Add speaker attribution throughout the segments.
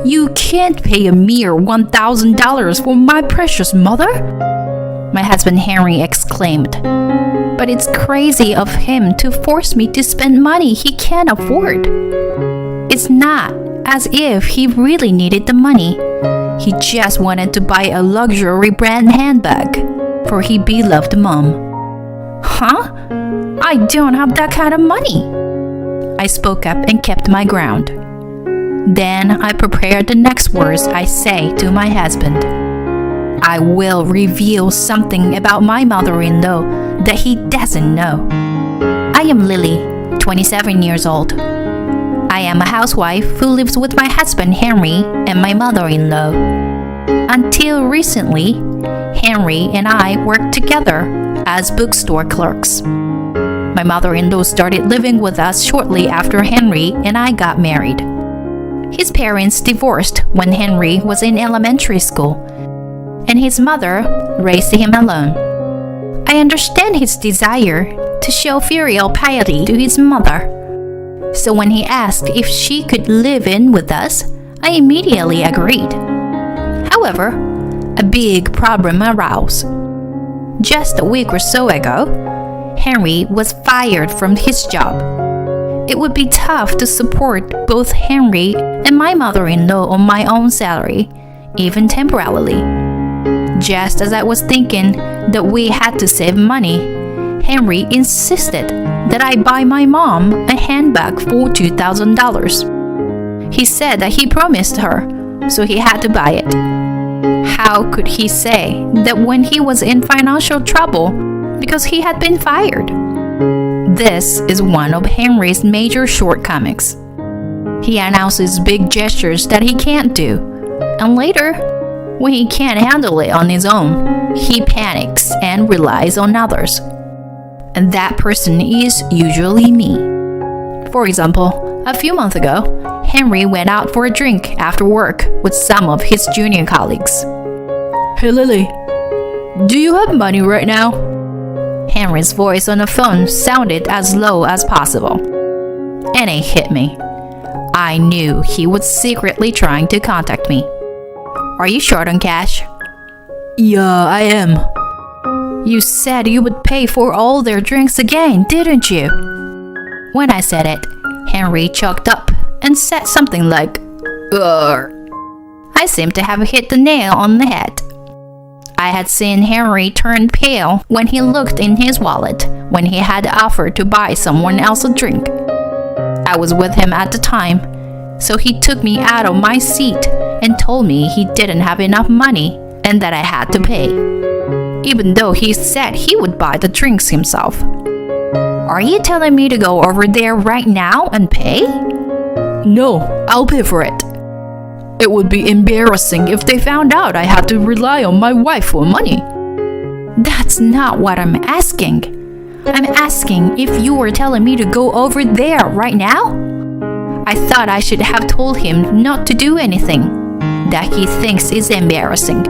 Speaker 1: You can't pay a mere $1,000 for my precious mother," my husband Henry exclaimed. "But it's crazy of him to force me to spend money he can't afford. It's not as if he really needed the money. He just wanted to buy a luxury brand handbag for his beloved mom." "Huh? I don't have that kind of money," I spoke up and kept my ground. Then I prepared the next words I say to my husband. I will reveal something about my mother-in-law that he doesn't know. I am Lily, 27 years old. I am a housewife who lives with my husband Henry and my mother-in-law. Until recently, Henry and I worked together as bookstore clerks. My mother-in-law started living with us shortly after Henry and I got married. His parents divorced when Henry was in elementary school, and his mother raised him alone. I understand his desire to show filial piety to his mother. So when he asked if she could live in with us, I immediately agreed. However, a big problem arose. Just a week or so ago, Henry was fired from his job. It would be tough to support both Henry and my mother-in-law on my own salary, even temporarily. Just as I was thinking that we had to save money, Henry insisted that I buy my mom a handbag for $2,000. He said that he promised her, so he had to buy it. How could he say that when he was in financial trouble because he had been fired? This is one of Henry's major shortcomings. He announces big gestures that he can't do, and later, when he can't handle it on his own, he panics and relies on others. And that person is usually me. For example, a few months ago, Henry went out for a drink after work with some of his junior colleagues. "Hey Lily, do you have money right now?" Henry's voice on the phone sounded as low as possible. And it hit me. I knew he was secretly trying to contact me. "Are you short on cash?" "Yeah, I am." "You said you would pay for all their drinks again, didn't you?" When I said it, Henry choked up and said something like, "Ugh." I seemed to have hit the nail on the head. I had seen Henry turn pale when he looked in his wallet when he had offered to buy someone else a drink. I was with him at the time, so he took me out of my seat and told me he didn't have enough money and that I had to pay, even though he said he would buy the drinks himself. "Are you telling me to go over there right now and pay?" "No, I'll pay for it. It would be embarrassing if they found out I had to rely on my wife for money." "That's not what I'm asking. I'm asking if you were telling me to go over there right now." I thought I should have told him not to do anything that he thinks is embarrassing,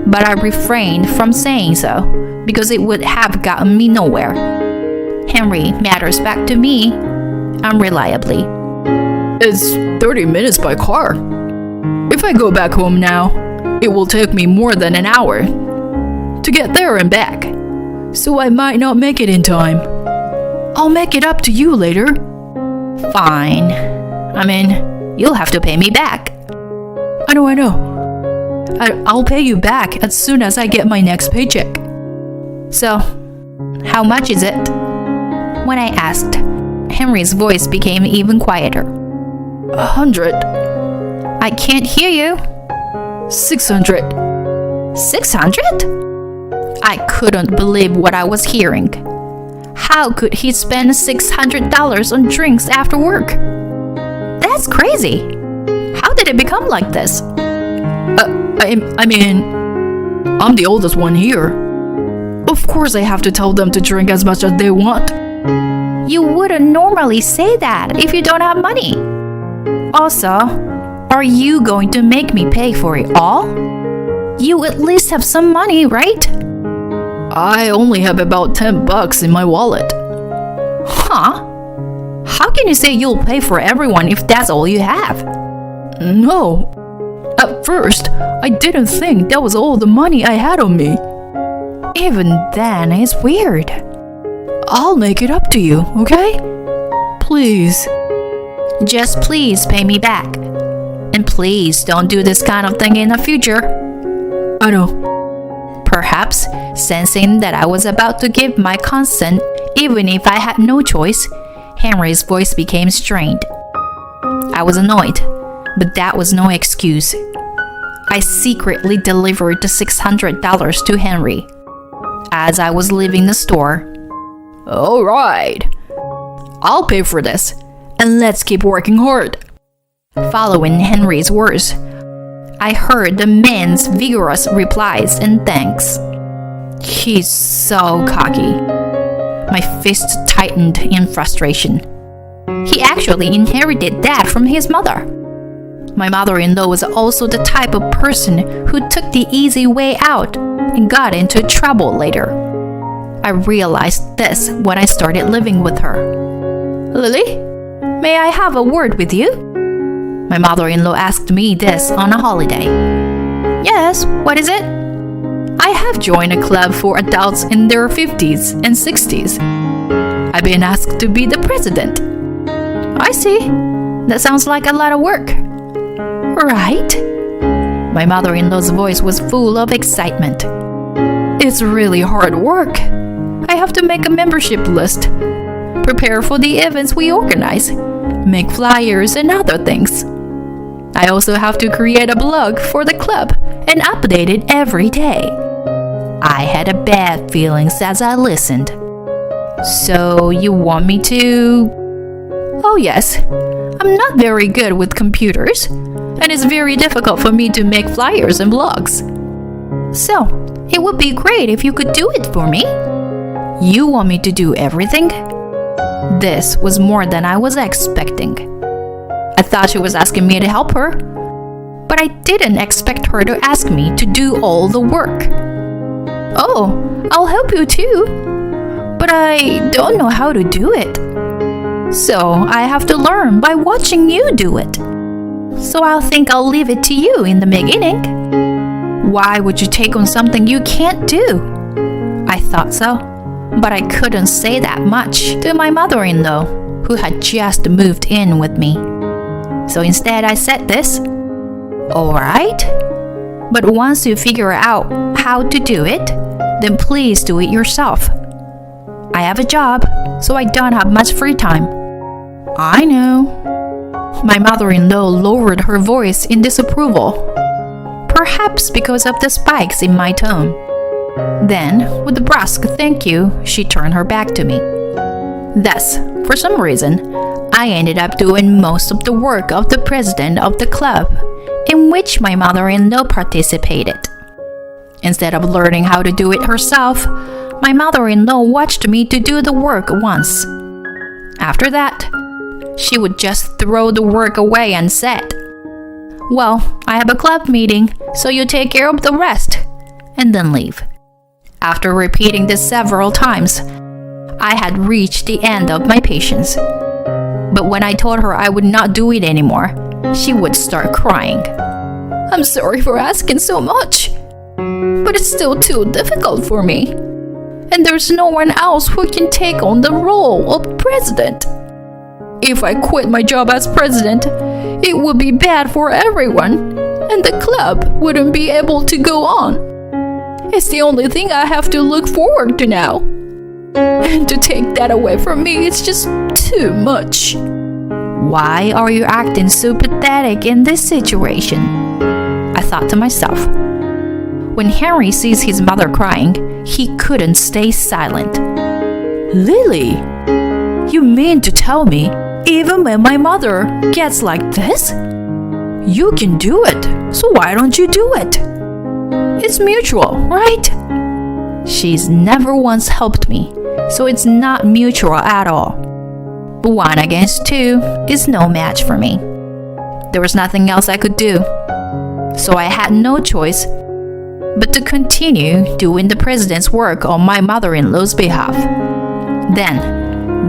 Speaker 1: but I refrained from saying so because it would have gotten me nowhere. Henry matters back to me unreliably. "It's 30 minutes by car. If I go back home now, it will take me more than an hour to get there and back, so I might not make it in time. I'll make it up to you later." "Fine. I mean, you'll have to pay me back." I know. I'll pay you back as soon as I get my next paycheck." "So, how much is it?" When I asked, Henry's voice became even quieter. 100. "I can't hear you." 600. 600? I couldn't believe what I was hearing. How could he spend $600 on drinks after work? That's crazy. How did it become like this? I mean, I'm the oldest one here. Of course I have to tell them to drink as much as they want. You wouldn't normally say that if you don't have money. Also, are you going to make me pay for it all? You at least have some money, right? I only have about $10 in my wallet. Huh? How can you say you'll pay for everyone if that's all you have? No,
Speaker 2: At first, I didn't think that was all the money I had on me.
Speaker 1: Even then, it's weird.
Speaker 2: I'll make it up to you, okay? Please.
Speaker 1: Just please pay me back. And please don't do this kind of thing in the future.
Speaker 2: I know.
Speaker 1: Perhaps, sensing that I was about to give my consent, even if I had no choice, Henry's voice became strained. I was annoyed, but that was no excuse. I secretly delivered the $600 to Henry. As I was leaving the store,
Speaker 2: All right. I'll pay for this, and let's keep working hard.
Speaker 1: following Henry's words, I heard the man's vigorous replies and thanks. He's so cocky. My fist tightened in frustration. He actually inherited that from his mother. My mother-in-law was also the type of person who took the easy way out and got into trouble later. I realized this when I started living with her. Lily, may I have a word with you? My mother-in-law asked me this on a holiday. Yes, what is it? I have joined a club for adults in their 50s and 60s. I've been asked to be the president. I see. That sounds like a lot of work. Right? My mother-in-law's voice was full of excitement. It's really hard work. I have to make a membership list, prepare for the events we organize, make flyers and other things. I also have to create a blog for the club and update it every day. I had a bad feeling as I listened. So you want me to... Oh yes, I'm not very good with computers, and it's very difficult for me to make flyers and blogs. So, it would be great if you could do it for me. You want me to do everything? This was more than I was expecting. I thought she was asking me to help her, but I didn't expect her to ask me to do all the work. Oh, I'll help you too, but I don't know how to do it. So I have to learn by watching you do it. So I think I'll leave it to you in the beginning. Why would you take on something you can't do? I thought so, but I couldn't say that much to my mother-in-law, who had just moved in with me. So instead I said this. All right, but once you figure out how to do it, then please do it yourself. I have a job, so I don't have much free time. I know. My mother-in-law lowered her voice in disapproval, perhaps because of the spikes in my tone. Then, with a brusque thank you, she turned her back to me. Thus, for some reason, I ended up doing most of the work of the president of the club, in which my mother-in-law participated. Instead of learning how to do it herself, my mother-in-law watched me to do the work once. After that, she would just throw the work away and said, "Well, I have a club meeting, so you take care of the rest," and then leave. After repeating this several times, I had reached the end of my patience. But when I told her I would not do it anymore, she would start crying. "I'm sorry for asking so much, but it's still too difficult for me. And there's no one else who can take on the role of president. If I quit my job as president, it would be bad for everyone, and the club wouldn't be able to go on. It's the only thing I have to look forward to now. And to take that away from me is just too much." Why are you acting so pathetic in this situation? I thought to myself. When Henry sees his mother crying, he couldn't stay silent. "Lily, you mean to tell me even when my mother gets like this? You can do it, so why don't you do it? It's mutual, right?" She's never once helped me, so it's not mutual at all. 1 against 2 is no match for me. There was nothing else I could do, so I had no choice but to continue doing the president's work on my mother-in-law's behalf. Then,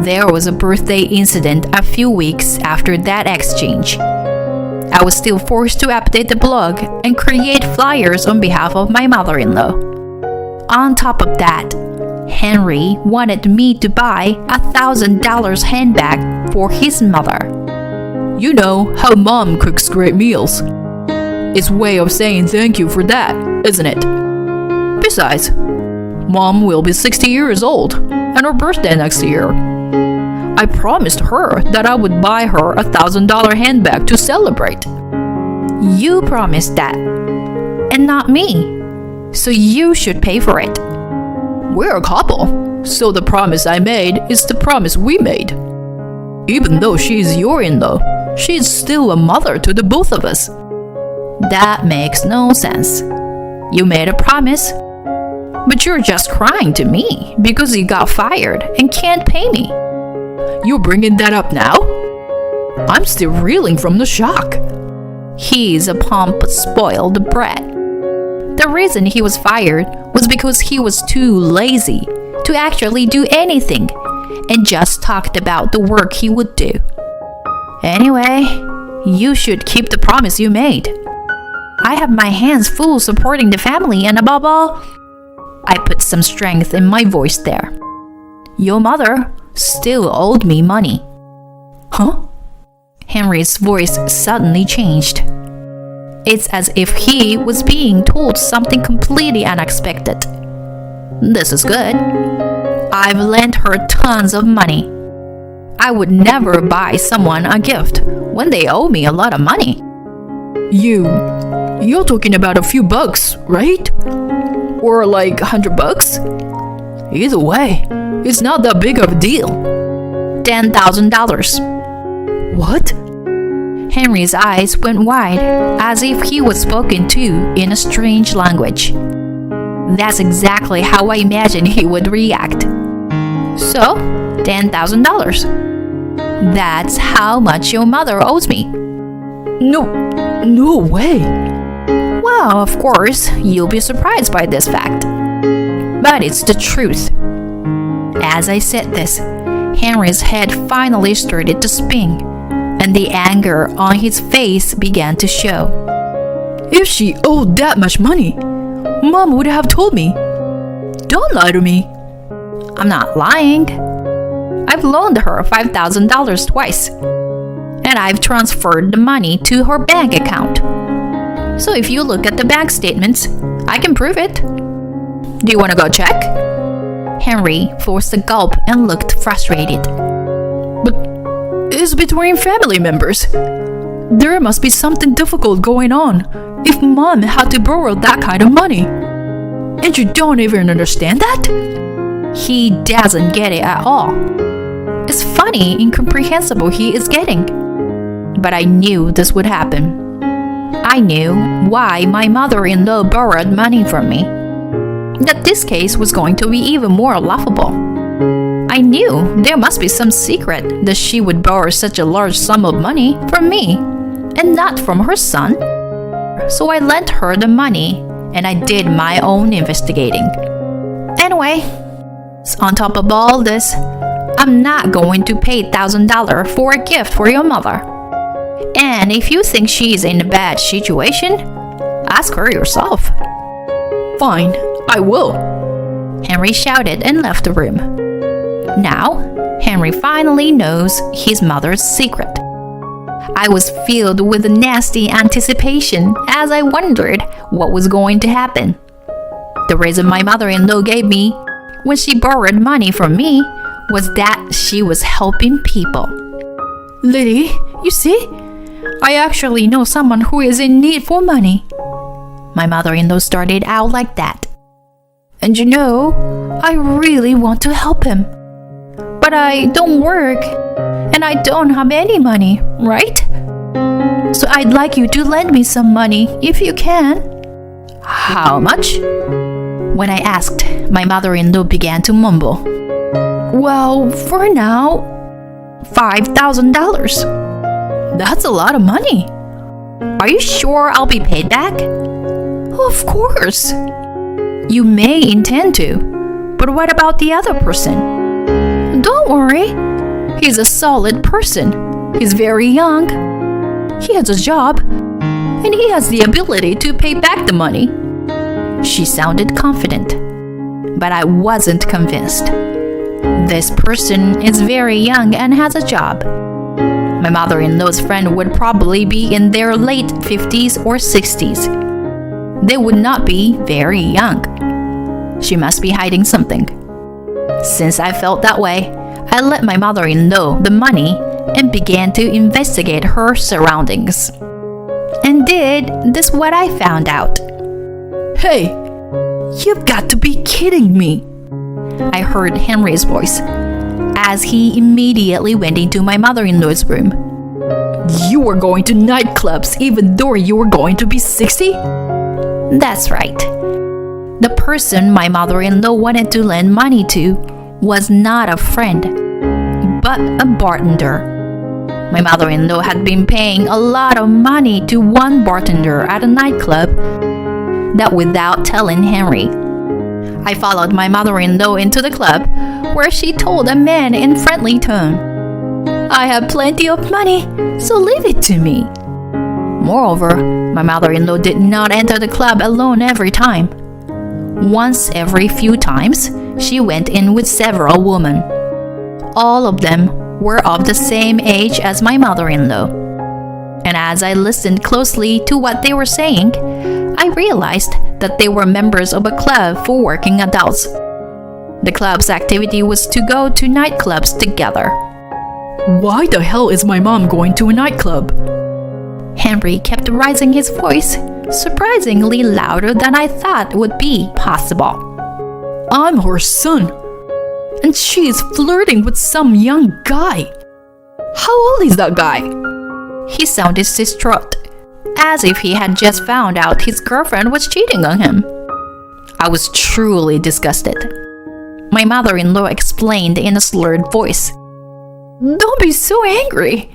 Speaker 1: there was a birthday incident a few weeks after that exchange. I was still forced to update the blog and create flyers on behalf of my mother-in-law. On top of that, Henry wanted me to buy a $1,000 handbag for his mother.
Speaker 2: You know how mom cooks great meals. It's a way of saying thank you for that, isn't it? Besides, mom will be 60 years old and her birthday next year. I promised her that I would buy her a $1,000 handbag to celebrate.
Speaker 1: You promised that, and not me. So you should pay for it.
Speaker 2: We're a couple, so the promise I made is the promise we made. Even though she's your in-law, she's still a mother to the both of us.
Speaker 1: That makes no sense. You made a promise, but you're just crying to me because you got fired and can't pay me.
Speaker 2: You're bringing that up now? I'm still reeling from the shock.
Speaker 1: He's a pompous, spoiled brat. The reason he was fired was because he was too lazy to actually do anything and just talked about the work he would do. Anyway, you should keep the promise you made. I have my hands full supporting the family, and above all, I put some strength in my voice there. Your mother still owed me money.
Speaker 2: Huh?
Speaker 1: Henry's voice suddenly changed. It's as if he was being told something completely unexpected. This is good. I've lent her tons of money. I would never buy someone a gift when they owe me a lot of money.
Speaker 2: You're talking about a few bucks, right? Or like $100? Either way, it's not that big of a deal.
Speaker 1: $10,000.
Speaker 2: What?
Speaker 1: Henry's eyes went wide, as if he was spoken to in a strange language. That's exactly how I imagined he would react. So, $10,000. That's how much your mother owes me.
Speaker 2: No way.
Speaker 1: Well, of course, you'll be surprised by this fact. But it's the truth. As I said this, Henry's head finally started to spin, and the anger on his face began to show.
Speaker 2: If she owed that much money, Mom would have told me. Don't lie to me.
Speaker 1: I'm not lying. I've loaned her $5,000 twice, and I've transferred the money to her bank account. So if you look at the bank statements, I can prove it.
Speaker 2: Do you want to go check?
Speaker 1: Henry forced a gulp and looked frustrated.
Speaker 2: But it's between family members. There must be something difficult going on if Mom had to borrow that kind of money. And you don't even understand that?
Speaker 1: He doesn't get it at all. It's funny, incomprehensible he is getting. But I knew this would happen. I knew why my mother-in-law borrowed money from me. That this case was going to be even more laughable. I knew there must be some secret that she would borrow such a large sum of money from me and not from her son. So I lent her the money and I did my own investigating. Anyway, on top of all this, I'm not going to pay $1,000 for a gift for your mother. And if you think she's in a bad situation, ask her yourself.
Speaker 2: Fine, I will.
Speaker 1: Henry shouted and left the room. Now, Henry finally knows his mother's secret. I was filled with a nasty anticipation as I wondered what was going to happen. The reason my mother-in-law gave me when she borrowed money from me was that she was helping people.
Speaker 2: Lily, you see?
Speaker 1: I actually know someone who is in need for money. My mother-in-law started out like that. And you know, I really want to help him. But I don't work, and I don't have any money, right? So I'd like you to lend me some money if you can.
Speaker 2: How much?
Speaker 1: When I asked, my mother-in-law began to mumble. Well, for now, $5,000.
Speaker 2: That's a lot of money.
Speaker 1: Are you sure I'll be paid back?
Speaker 2: Of course.
Speaker 1: You may intend to, but what about the other person?
Speaker 2: Don't worry. He's a solid person. He's very young. He has a job, and he has the ability to pay back the money.
Speaker 1: She sounded confident, but I wasn't convinced. This person is very young and has a job. My mother-in-law's friend would probably be in their late 50s or 60s. They would not be very young. She must be hiding something. Since I felt that way, I let my mother-in-law the money and began to investigate her surroundings. And this what I found out.
Speaker 2: Hey, you've got to be kidding me.
Speaker 1: I heard Henry's voice as he immediately went into my mother-in-law's room.
Speaker 2: You were going to nightclubs even though you were going to be 60?
Speaker 1: That's right. The person my mother-in-law wanted to lend money to was not a friend, but a bartender. My mother-in-law had been paying a lot of money to one bartender at a nightclub, that without telling Henry. I followed my mother-in-law into the club, where she told a man in friendly tone, "I have plenty of money, so leave it to me." Moreover, my mother-in-law did not enter the club alone every time. Once every few times, she went in with several women. All of them were of the same age as my mother-in-law. And as I listened closely to what they were saying, I realized that they were members of a club for working adults. The club's activity was to go to nightclubs together.
Speaker 2: Why the hell is my mom going to a nightclub?
Speaker 1: Henry kept raising his voice, surprisingly louder than I thought would be possible.
Speaker 2: I'm her son, and she is flirting with some young guy. How old is that guy?
Speaker 1: He sounded distraught, as if he had just found out his girlfriend was cheating on him. I was truly disgusted. My mother-in-law explained in a slurred voice,
Speaker 2: Don't be so angry.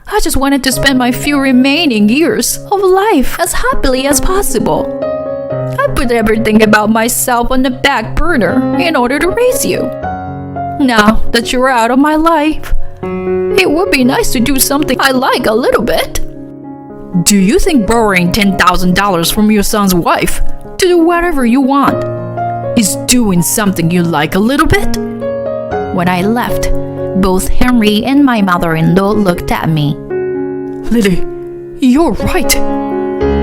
Speaker 2: I just wanted to spend my few remaining years of life as happily as possible. I put everything about myself on the back burner in order to raise you. Now that you're out of my life, it would be nice to do something I like a little bit. Do you think borrowing $10,000 from your son's wife to do whatever you want is doing something you like a little bit?
Speaker 1: When I left, both Henry and my mother-in-law looked at me.
Speaker 2: Lily, you're right.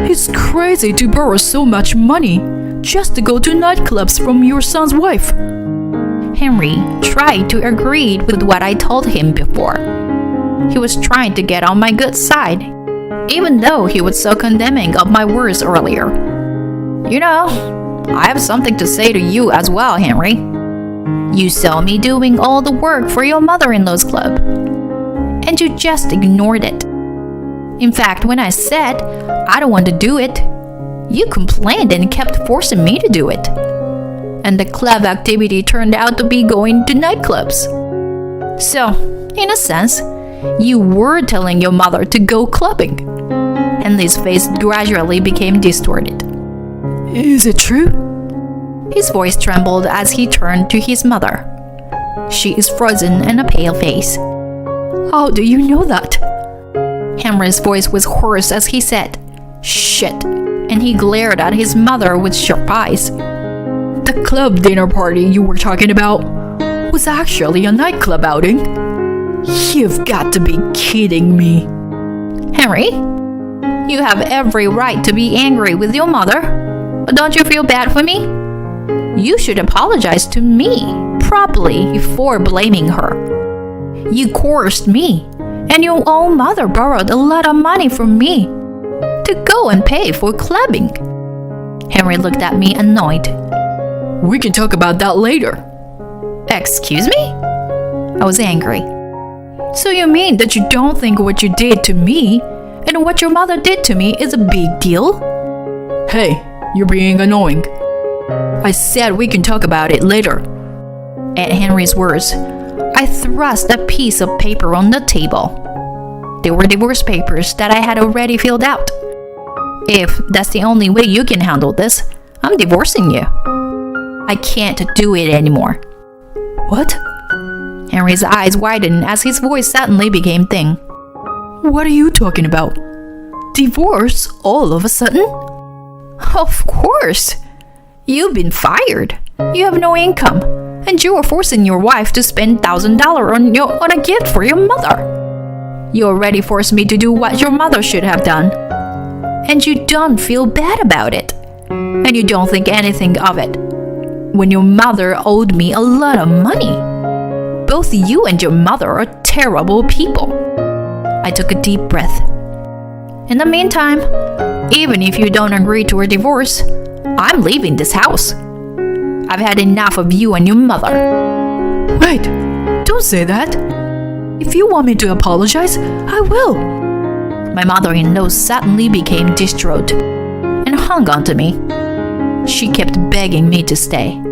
Speaker 2: It's crazy to borrow so much money just to go to nightclubs from your son's wife.
Speaker 1: Henry tried to agree with what I told him before. He was trying to get on my good side, even though he was so condemning of my words earlier. You know, I have something to say to you as well, Henry. You saw me doing all the work for your mother-in-law's club, and you just ignored it. In fact, when I said I don't want to do it, you complained and kept forcing me to do it. And the club activity turned out to be going to nightclubs. So, in a sense, you were telling your mother to go clubbing. Henley's face gradually became distorted.
Speaker 2: Is it true?
Speaker 1: His voice trembled as he turned to his mother. She is frozen and a pale face.
Speaker 2: How do you know that?
Speaker 1: Henry's voice was hoarse as he said, "Shit," and he glared at his mother with sharp eyes.
Speaker 2: The club dinner party you were talking about was actually a nightclub outing? You've got to be kidding me.
Speaker 1: Henry, you have every right to be angry with your mother, but don't you feel bad for me? You should apologize to me properly before blaming her. You coerced me, and your own mother borrowed a lot of money from me to go and pay for clubbing. Henry looked at me annoyed.
Speaker 2: We can talk about that later.
Speaker 1: Excuse me? I was angry.
Speaker 2: So you mean that you don't think what you did to me and what your mother did to me is a big deal? Hey, you're being annoying. I said we can talk about it later.
Speaker 1: At Henry's words, I thrust a piece of paper on the table. They were divorce papers that I had already filled out. If that's the only way you can handle this, I'm divorcing you. I can't do it anymore.
Speaker 2: What?
Speaker 1: Henry's eyes widened as his voice suddenly became thin.
Speaker 2: What are you talking about? Divorce all of a sudden?
Speaker 1: Of course. You've been fired. You have no income, and you are forcing your wife to spend $1,000 on a gift for your mother. You already forced me to do what your mother should have done, and you don't feel bad about it, and you don't think anything of it, when your mother owed me a lot of money. Both you and your mother are terrible people. I took a deep breath. In the meantime, even if you don't agree to a divorce, I'm leaving this house. I've had enough of you and your mother.
Speaker 2: Wait, don't say that. If you want me to apologize, I will.
Speaker 1: My mother-in-law suddenly became distraught and hung on to me. She kept begging me to stay,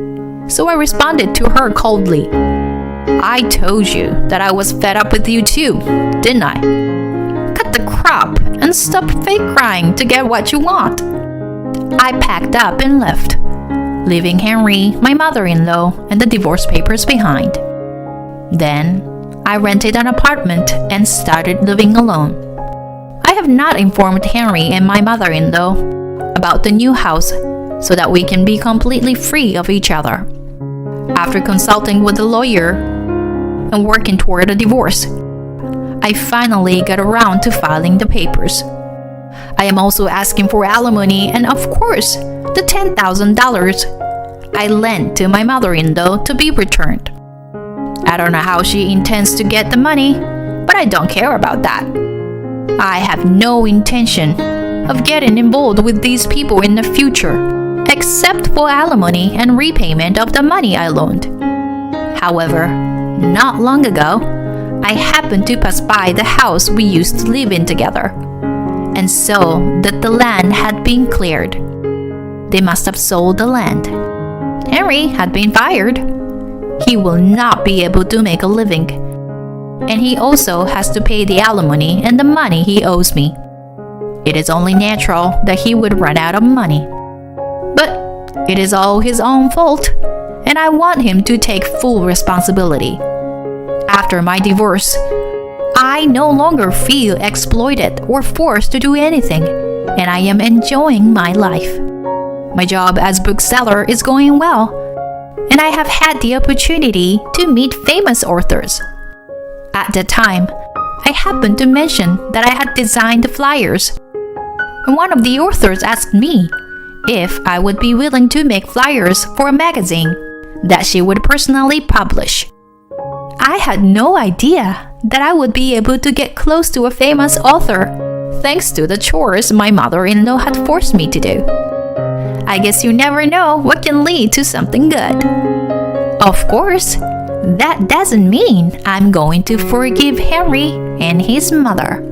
Speaker 1: so I responded to her coldly. I told you that I was fed up with you too, didn't I? Cut the crap and stop fake crying to get what you want. I packed up and left, leaving Henry, my mother-in-law, and the divorce papers behind. Then, I rented an apartment and started living alone. I have not informed Henry and my mother-in-law about the new house so that we can be completely free of each other. After consulting with a lawyer and working toward a divorce, I finally got around to filing the papers. I am also asking for alimony and, of course, the $10,000 I lent to my mother-in-law to be returned. I don't know how she intends to get the money, but I don't care about that. I have no intention of getting involved with these people in the future, except for alimony and repayment of the money I loaned. However, not long ago, I happened to pass by the house we used to live in together, and saw that the land had been cleared. They must have sold the land. Henry had been fired. He will not be able to make a living, and he also has to pay the alimony and the money he owes me. It is only natural that he would run out of money. But it is all his own fault, and I want him to take full responsibility. After my divorce, I no longer feel exploited or forced to do anything, and I am enjoying my life. My job as bookseller is going well, and I have had the opportunity to meet famous authors. At that time, I happened to mention that I had designed the flyers, and one of the authors asked me if I would be willing to make flyers for a magazine that she would personally publish. I had no idea that I would be able to get close to a famous author thanks to the chores my mother-in-law had forced me to do. I guess you never know what can lead to something good. Of course, that doesn't mean I'm going to forgive Henry and his mother.